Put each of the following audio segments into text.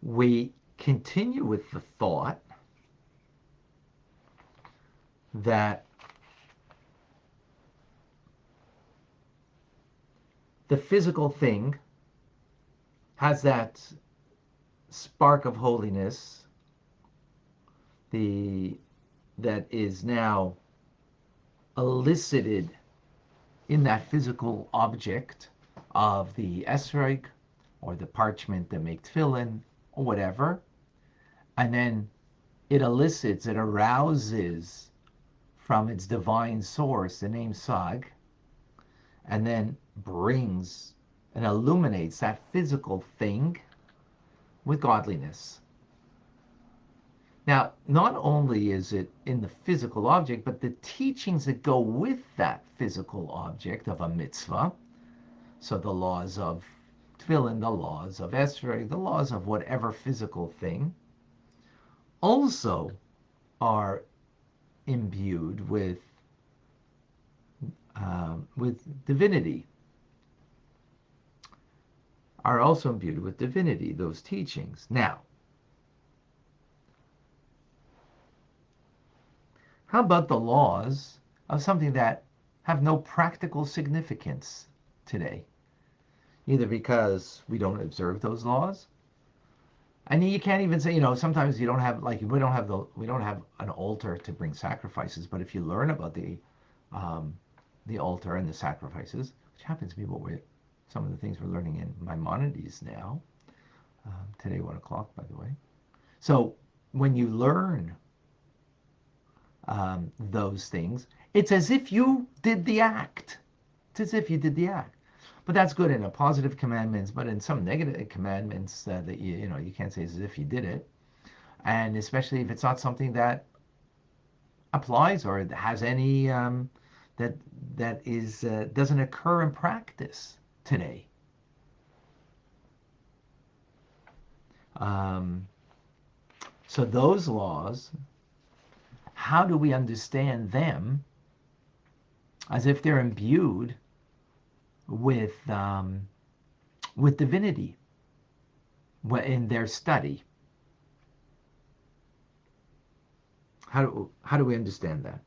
we continue with the thought that the physical thing has that spark of holiness, that is now elicited in that physical object of the esrog or the parchment that make tefillin or whatever, and then it elicits, it arouses from its divine source, the name Sag, and then brings and illuminates that physical thing with godliness. Now, not only is it in the physical object, but the teachings that go with that physical object of a mitzvah, so the laws of tefillin, the laws of esrog, the laws of whatever physical thing, also are imbued with divinity, are also imbued with divinity, those teachings. Now, how about the laws of something that have no practical significance today? Either because we don't observe those laws, and you can't even say, sometimes you don't have, like, we don't have an altar to bring sacrifices, but if you learn about the altar and the sacrifices, which happens to be some of the things we're learning in Maimonides now, today 1 o'clock, by the way. So when you learn those things, it's as if you did the act. It's as if you did the act. But that's good in a positive commandments, but in some negative commandments that you can't say it's as if you did it. And especially if it's not something that applies or has any that is doesn't occur in practice today. So those laws, how do we understand them as if they're imbued with divinity in their study? How do we understand that?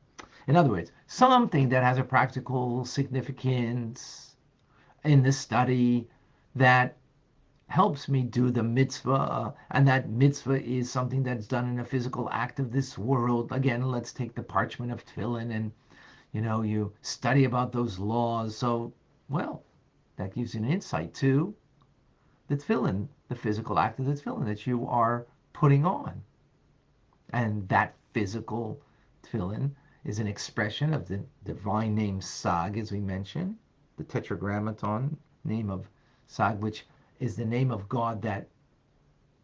In other words, something that has a practical significance in the study that helps me do the mitzvah, and that mitzvah is something that's done in a physical act of this world. Again, let's take the parchment of tefillin, and you study about those laws. So, well, that gives you an insight to the tefillin, the physical act of the tefillin that you are putting on. And that physical tefillin is an expression of the divine name Sag, as we mentioned, the tetragrammaton name of Sag, which is the name of God that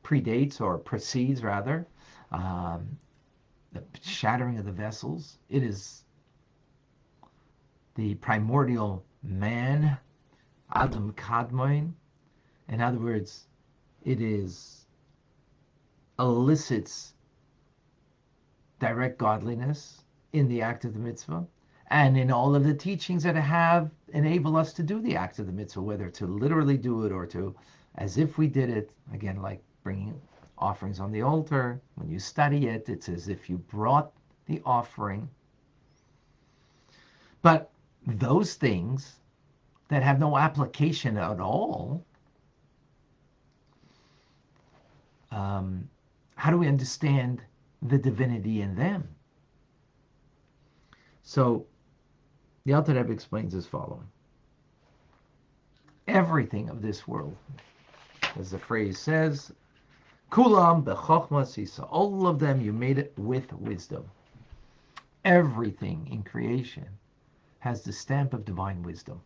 predates or precedes, rather, the shattering of the vessels. It is the primordial man, Adam Kadmoin. In other words, it elicits direct godliness in the act of the mitzvah, and in all of the teachings that have enable us to do the act of the mitzvah, whether to literally do it or to as if we did it. Again, like bringing offerings on the altar. When you study it, it's as if you brought the offering. But those things that have no application at all, how do we understand the divinity in them? So the Alter Rebbe explains as following: everything of this world, as the phrase says, kulam bechokma sisa, all of them you made it with wisdom. Everything in creation has the stamp of divine wisdom.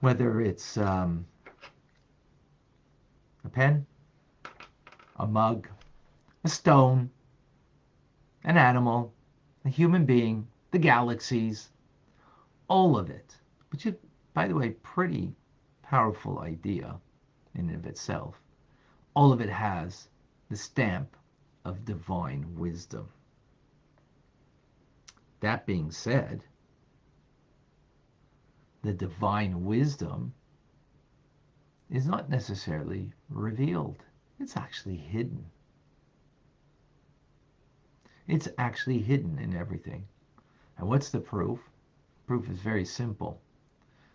Whether it's a pen, a mug, a stone, an animal, a human being, the galaxies, all of it, which is, by the way, pretty powerful idea in and of itself. All of it has the stamp of divine wisdom. That being said, the divine wisdom is not necessarily revealed. It's actually hidden. It's actually hidden in everything. And what's the proof? Proof is very simple.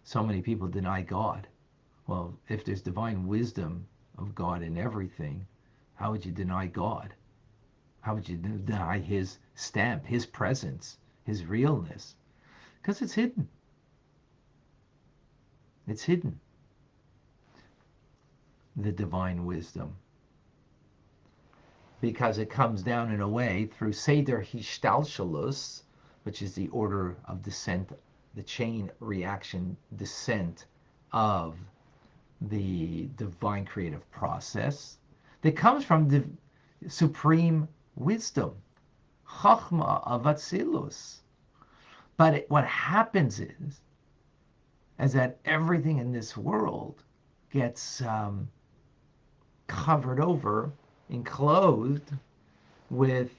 So many people deny God. Well, if there's divine wisdom of God in everything, how would you deny God? How would you deny his stamp, his presence, his realness? Because it's hidden. It's hidden. The divine wisdom. Because it comes down in a way through Seder Hishtalshalus, which is the order of descent, the chain reaction descent of the divine creative process that comes from the supreme wisdom, Chachma of Atzilus. But what happens is that everything in this world gets covered over, enclosed with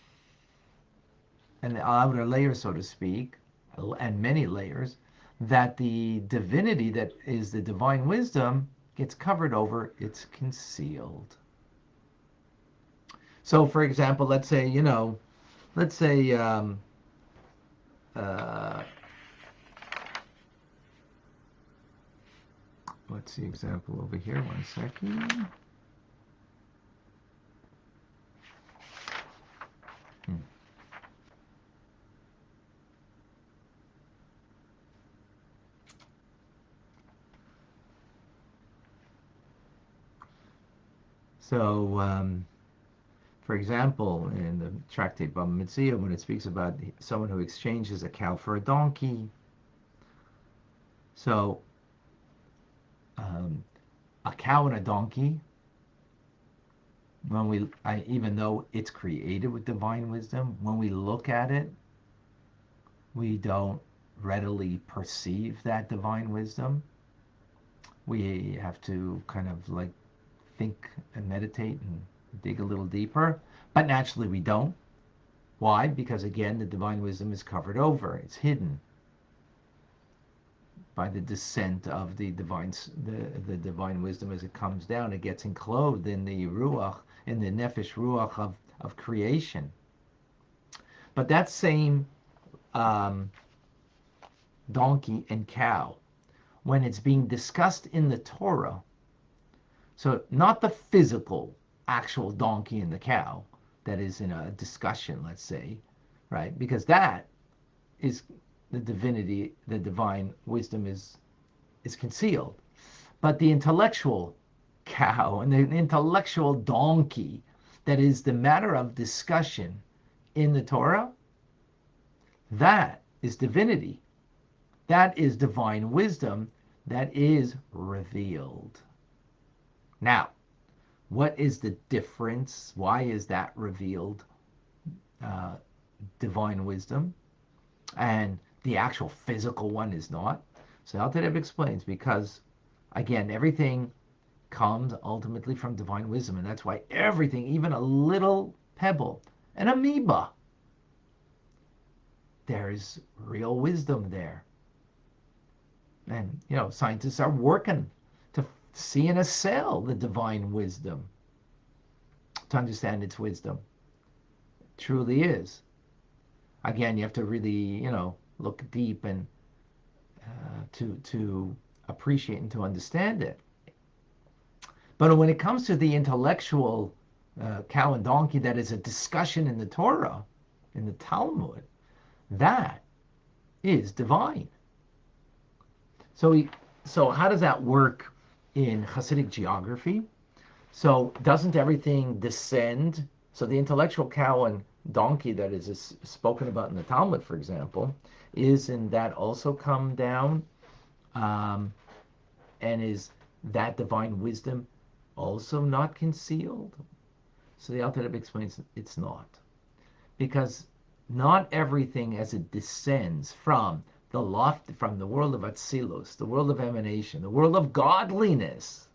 an outer layer, so to speak, and many layers, that the divinity that is the divine wisdom gets covered over, it's concealed. So, for example, let's say, uh, what's the example over here? One second. So, for example, in the tractate Baba Metzia, when it speaks about someone who exchanges a cow for a donkey, so a cow and a donkey, even though it's created with divine wisdom, when we look at it, we don't readily perceive that divine wisdom. We have to kind of like think and meditate and dig a little deeper, but naturally we don't. Why? Because again, the divine wisdom is covered over, it's hidden by the descent of the divine wisdom as it comes down. It gets enclosed in the ruach, in the nefesh ruach of creation. But that same donkey and cow, when it's being discussed in the Torah, so not the physical, actual donkey and the cow that is in a discussion, let's say, right? Because that is the divinity, the divine wisdom is concealed. But the intellectual cow and the intellectual donkey that is the matter of discussion in the Torah, that is divinity. That is divine wisdom that is revealed. Now, what is the difference? Why is that revealed divine wisdom and the actual physical one is not? So Alter Rebbe explains, because again, everything comes ultimately from divine wisdom, and that's why everything, even a little pebble, an amoeba, there's real wisdom there. And scientists are working to see in a cell the divine wisdom, to understand its wisdom. It truly is. Again, you have to really, look deep and to appreciate and to understand it. But when it comes to the intellectual cow and donkey that is a discussion in the Torah, in the Talmud, that is divine. So how does that work in Hasidic geography? So doesn't everything descend? So the intellectual cow and donkey that is spoken about in the Talmud, for example, isn't that also come down? And is that divine wisdom also not concealed? So the Alter Rebbe explains it's not. Because not everything as it descends from the loft, from the world of Atzilus, the world of emanation, the world of godliness,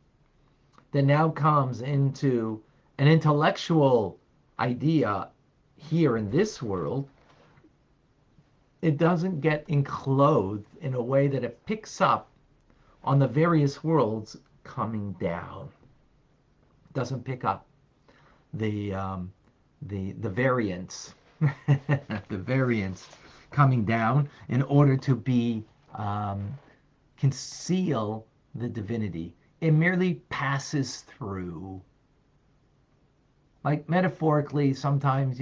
that now comes into an intellectual idea here in this world, it doesn't get enclosed in a way that it picks up on the various worlds coming down. Doesn't pick up the variance, the variance coming down in order to be conceal the divinity. It merely passes through. Like metaphorically, sometimes,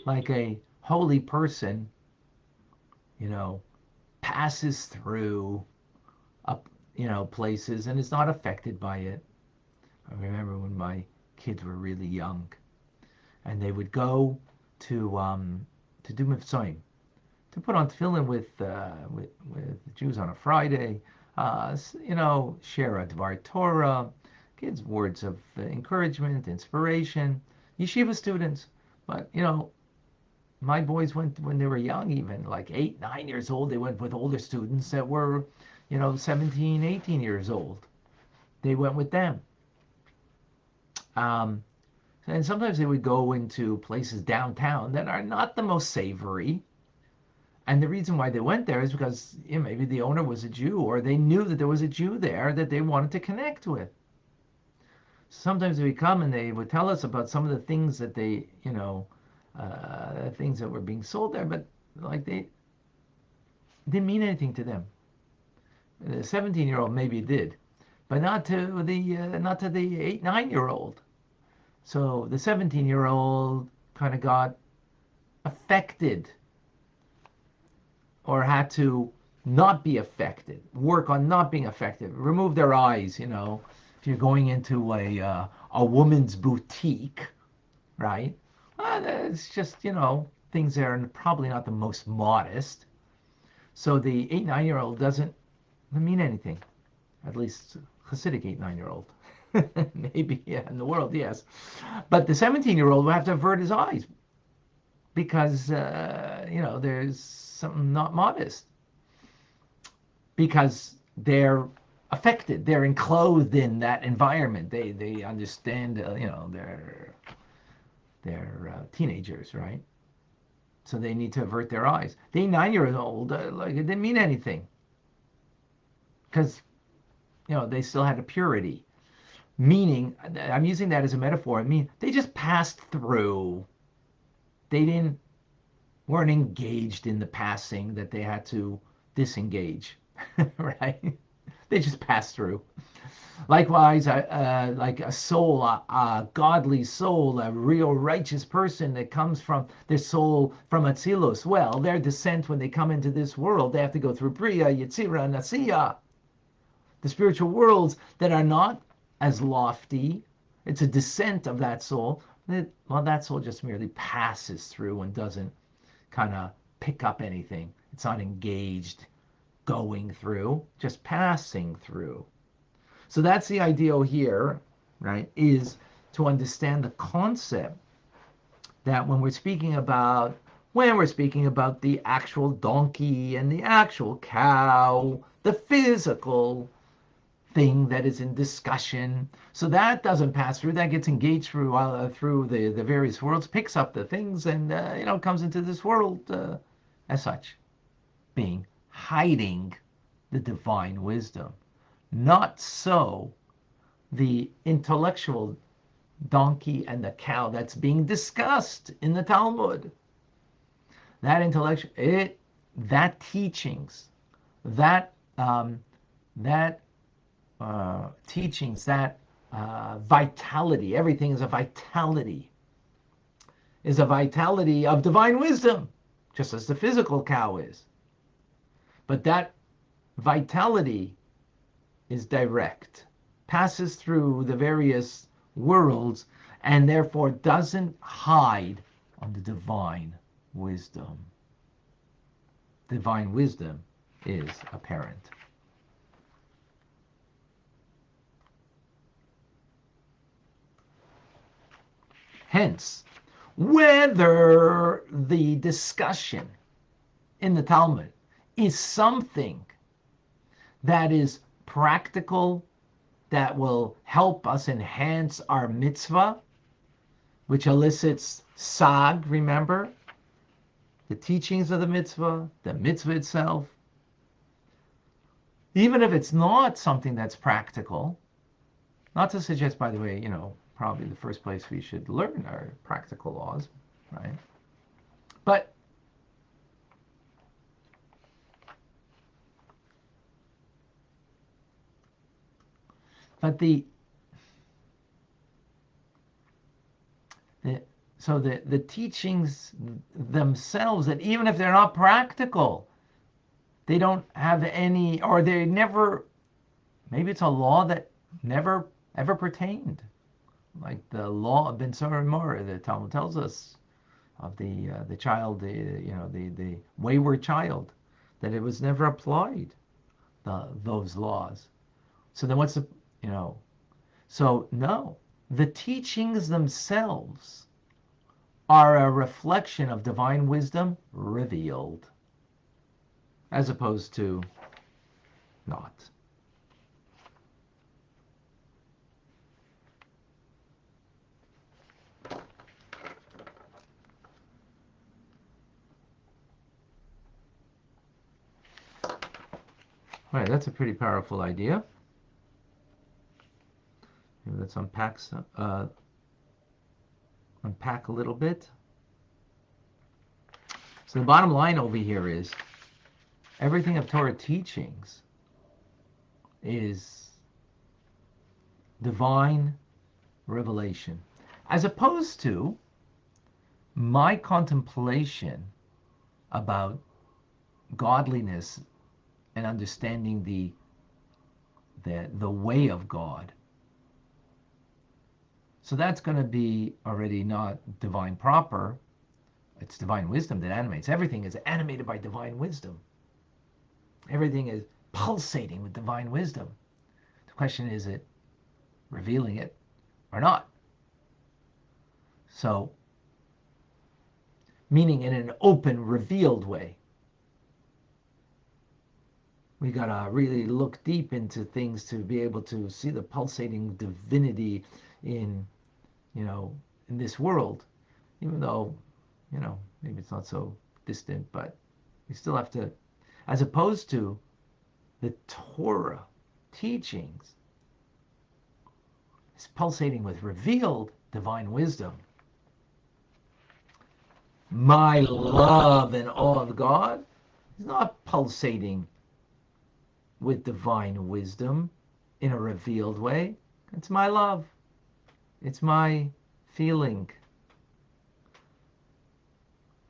like a holy person, passes through up, places and is not affected by it. I remember when my kids were really young, and they would go to do mitzvahim, to put on tefillin with the Jews on a Friday, share a Dvar Torah, kids words of encouragement, inspiration, yeshiva students. But my boys went when they were young, even like 8, 9 years old. They went with older students that were, 17, 18 years old. They went with them. Um, and sometimes they would go into places downtown that are not the most savory. And the reason why they went there is because maybe the owner was a Jew, or they knew that there was a Jew there that they wanted to connect with. Sometimes they would come and they would tell us about some of the things that they, things that were being sold there, but like they didn't mean anything to them. The 17-year-old maybe did, but not to the 8, 9-year-old. So the 17-year-old kind of got affected, or had to not be affected, work on not being affected, remove their eyes. If you're going into a woman's boutique, right? It's just things that are probably not the most modest. So the 8, 9-year-old doesn't mean anything. At least Hasidic 8, 9-year-old. Maybe in the world, yes. But the 17-year-old will have to avert his eyes because there's something not modest, because they're affected, they're enclosed in that environment. They understand, they're teenagers, right? So they need to avert their eyes. The 9-year-old, like it didn't mean anything, because they still had a purity. Meaning, I'm using that as a metaphor. I mean, they just passed through. They weren't engaged in the passing that they had to disengage, right? They just passed through. Likewise, like a soul, a godly soul, a real righteous person that comes from their soul from Atzilus. Well, their descent when they come into this world, they have to go through Bria, Yetzira, and Asiya. The spiritual worlds that are not as lofty. It's a descent of that soul. That soul just merely passes through and doesn't kind of pick up anything. It's not engaged going through, just passing through. So that's the ideal here, right? Is to understand the concept that when we're speaking about the actual donkey and the actual cow, the physical thing that is in discussion. So that doesn't pass through. That gets engaged through the various worlds, picks up the things, and comes into this world as such, being hiding the divine wisdom. Not so the intellectual donkey and the cow that's being discussed in the Talmud. That intellectual, that teachings, that teachings, that vitality, everything is a vitality of divine wisdom, just as the physical cow is. But that vitality is direct, passes through the various worlds, and therefore doesn't hide on the divine wisdom. Divine wisdom is apparent. Hence, whether the discussion in the Talmud is something that is practical, that will help us enhance our mitzvah, which elicits sag, remember? The teachings of the mitzvah itself. even if it's not something that's practical. Not to suggest, by the way, probably the first place we should learn are practical laws, right? But but the so the teachings themselves, that even if they're not practical, they don't have any, or they never, maybe it's a law that never ever pertained, like the law of Ben Sora, the Talmud tells us, of the child, the wayward child, that it was never applied, those laws. So then what's the, you know, so no, the teachings themselves are a reflection of divine wisdom revealed, as opposed to not. All right, that's a pretty powerful idea. Let's unpack a little bit. So the bottom line over here is everything of Torah teachings is divine revelation, as opposed to my contemplation about godliness and understanding the way of God. So that's going to be already not divine proper. It's divine wisdom that animates. Everything is animated by divine wisdom. Everything is pulsating with divine wisdom. The question is it revealing it or not? So, meaning in an open, revealed way. We got to really look deep into things to be able to see the pulsating divinity in, in this world, even though, maybe it's not so distant, but we still have to, as opposed to the Torah teachings, is pulsating with revealed divine wisdom. My love and awe of God is not pulsating with divine wisdom in a revealed way. It's my love. It's my feeling.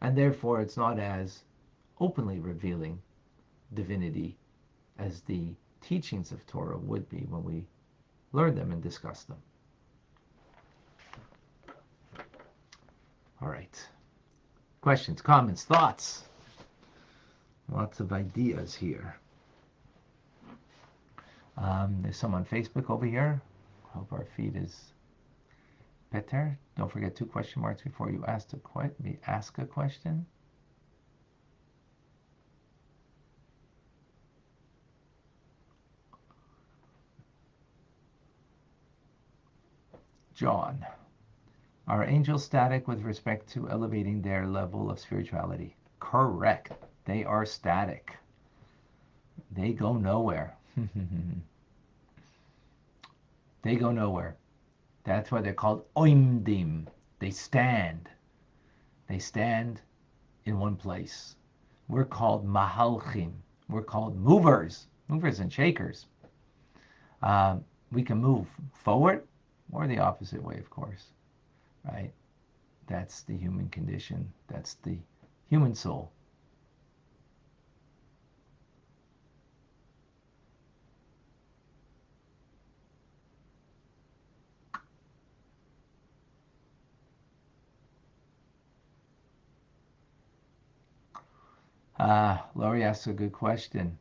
And therefore, it's not as openly revealing divinity as the teachings of Torah would be when we learn them and discuss them. All right. Questions, comments, thoughts? Lots of ideas here. There's some on Facebook over here. Hope our feed is better. Don't forget 2 question marks before you ask a question. John, are angels static with respect to elevating their level of spirituality? Correct. They are static. They go nowhere. They go nowhere. That's why they're called oimdim. They stand. They stand in one place. We're called mahalchim. We're called movers and shakers. We can move forward or the opposite way, of course, right? That's the human condition. That's the human soul. Laurie asks a good question.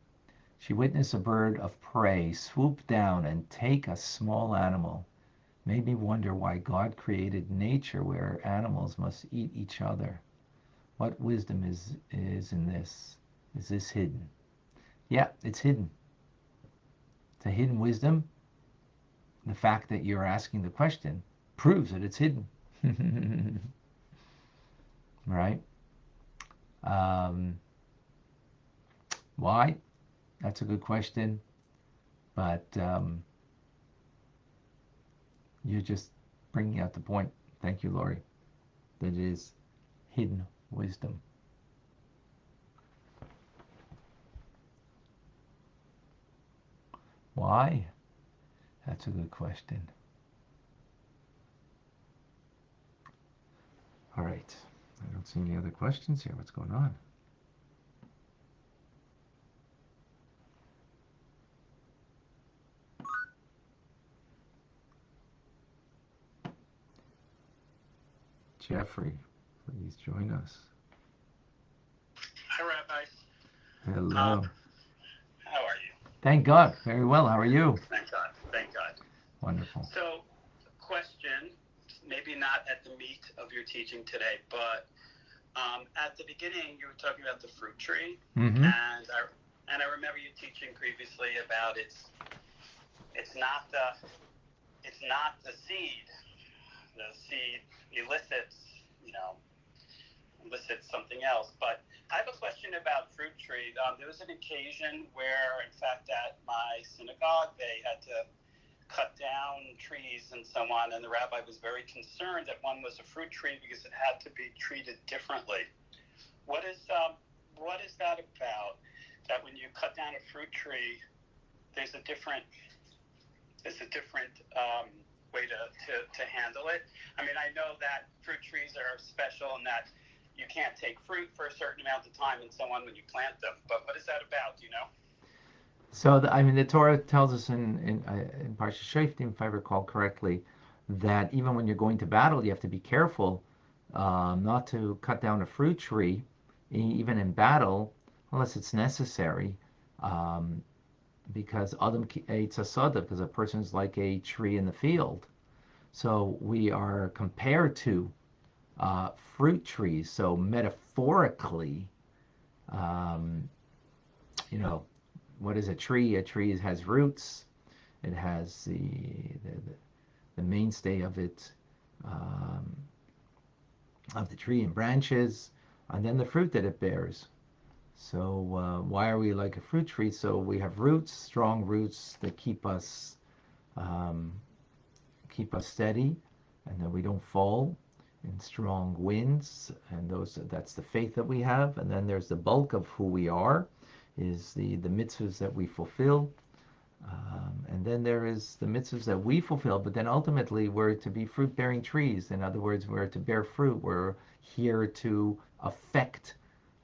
She witnessed a bird of prey swoop down and take a small animal. Made me wonder why God created nature where animals must eat each other. What wisdom is in this? Is this hidden? Yeah, it's hidden. It's a hidden wisdom. The fact that you're asking the question proves that it's hidden. Right? Why? That's a good question. But you're just bringing out the point. Thank you, Lori. That it is hidden wisdom. Why? That's a good question. All right. I don't see any other questions here. What's going on? Jeffrey, please join us. Hi, Rabbi. Hello. How are you? Thank God. Very well. How are you? Thank God. Thank God. Wonderful. So, question, maybe not at the meat of your teaching today, but at the beginning you were talking about the fruit tree, Mm-hmm. and I remember you teaching previously about it's not the seed. The seed elicits something else. But I have a question about fruit tree. There was an occasion where, in fact, at my synagogue, they had to cut down trees and so on, and the rabbi was very concerned that one was a fruit tree because it had to be treated differently. What is that about? That when you cut down a fruit tree, there's a different way to handle it. I mean, I know that fruit trees are special and that you can't take fruit for a certain amount of time and so on when you plant them. But what is that about? Do you know? So, the Torah tells us in Parsha Shoftim, if I recall correctly, that even when you're going to battle, you have to be careful not to cut down a fruit tree, even in battle, unless it's necessary, um, because Adam eats a soda, because a person is like a tree in the field. So we are compared to fruit trees. So metaphorically, um, you know, what is a tree? A tree has roots. It has the mainstay of it, um, of the tree and branches, and then the fruit that it bears. So why are we like a fruit tree? So we have roots, strong roots that um, keep us steady, and that we don't fall in strong winds. And that's the faith that we have. And then there's the bulk of who we are, is the mitzvahs that we fulfill. And then there is the mitzvahs that we fulfill, but then ultimately we're to be fruit-bearing trees. In other words, we're to bear fruit. We're here to affect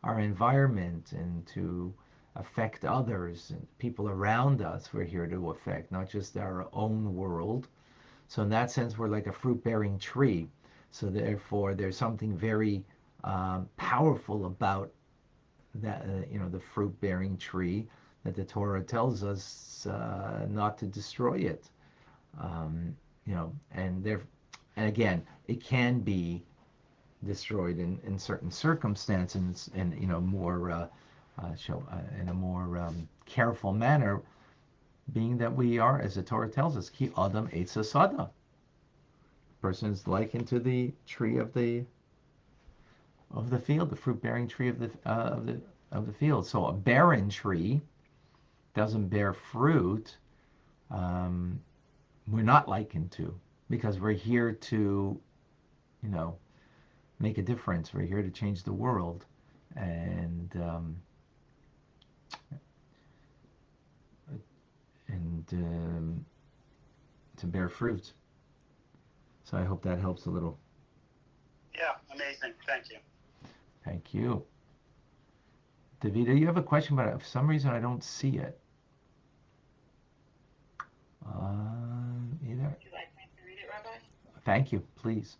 our environment and to affect others and people around us. We're here to affect, not just our own world. So in that sense, we're like a fruit-bearing tree. So therefore, there's something very powerful about that, the fruit-bearing tree, that the Torah tells us not to destroy it. And again, it can be destroyed in certain circumstances, and more in a more careful manner, being that we are, as the Torah tells us, ki adam eitz hasada. Person is likened to the tree of the field, the fruit-bearing tree of the field. So a barren tree doesn't bear fruit. Um, we're not likened to, because we're here to, you know, make a difference. We're here to change the world, and to bear fruit. So I hope that helps a little. Yeah, amazing. Thank you. Thank you. Davida, you have a question, but for some reason I don't see it. Either. Would you like me to read it, Rabbi? Thank you, please.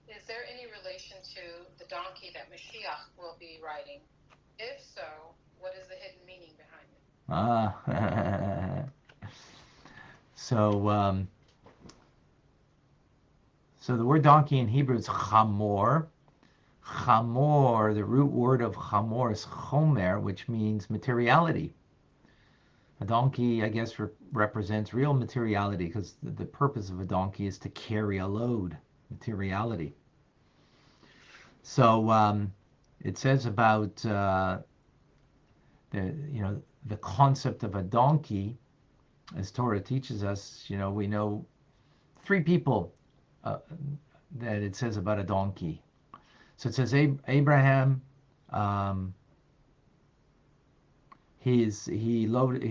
Is there any relation to the donkey that Mashiach will be riding? If so, what is the hidden meaning behind it? So, so the word donkey in Hebrew is chamor. Chamor, the root word of chamor is chomer, which means materiality. A donkey, I guess, represents real materiality, because the purpose of a donkey is to carry a load, materiality. So it says about the the concept of a donkey, as Torah teaches us, we know three people uh, that it says about a donkey. So it says Abraham, um, he loaded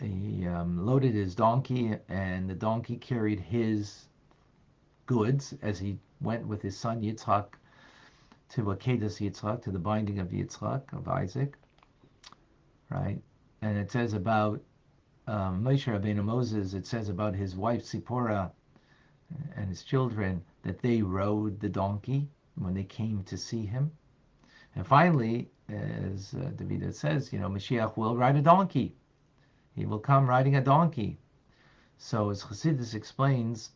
loaded his donkey, and the donkey carried his goods as he went with his son Yitzchak to Akedas Yitzchak, to the binding of Yitzchak, of Isaac, right? And it says about Moshe Rabbeinu Moses, it says about his wife Zipporah and his children that they rode the donkey when they came to see him. And finally, as David says, Mashiach will ride a donkey. He will come riding a donkey. So as Chassidus explains,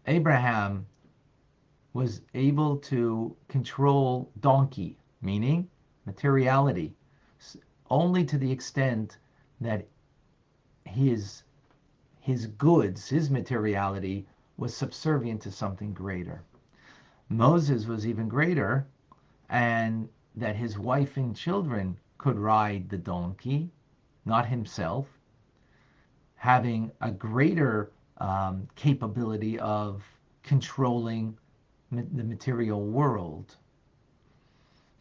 Abraham was able to control donkey, meaning materiality, only to the extent that his goods, his materiality, was subservient to something greater. Moses was even greater, and that his wife and children could ride the donkey, not himself, having a greater capability of controlling the material world.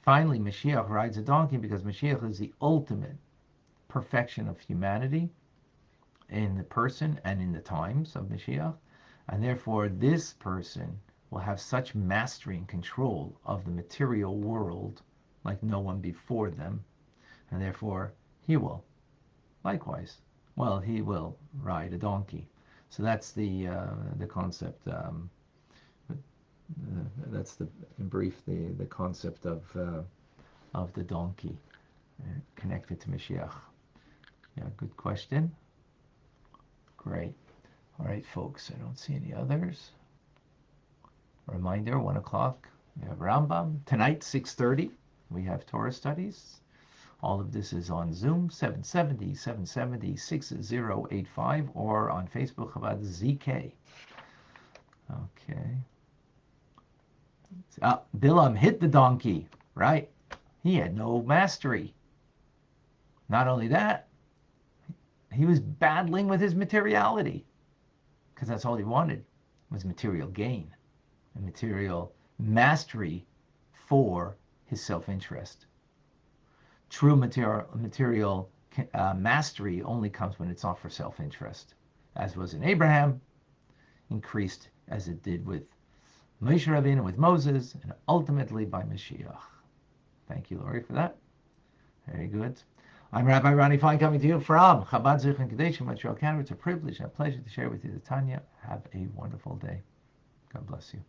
Finally, Mashiach rides a donkey because Mashiach is the ultimate perfection of humanity in the person and in the times of Mashiach. And therefore, this person will have such mastery and control of the material world like no one before them. And therefore, he will likewise, he will ride a donkey. So that's the concept. That's in brief the concept of the donkey connected to Mashiach. Yeah, good question. Great. All right, folks. I don't see any others. Reminder: 1:00 we have Rambam tonight. 6:30 we have Torah studies. All of this is on Zoom, 770-6085, or on Facebook Chabad ZK. Okay. Bilam hit the donkey, right? He had no mastery. Not only that, he was battling with his materiality, because that's all he wanted was material gain and material mastery for his self-interest. True material mastery only comes when it's not for self-interest, as was in Abraham, increased as it did with Moshe Rabbeinu, with Moses, and ultimately by Mashiach. Thank you, Laurie, for that. Very good. I'm Rabbi Ronnie Fine, coming to you from Chabad Zichron Kadesh in Montreal, Canada. It's a privilege and a pleasure to share with you the Tanya. Have a wonderful day. God bless you.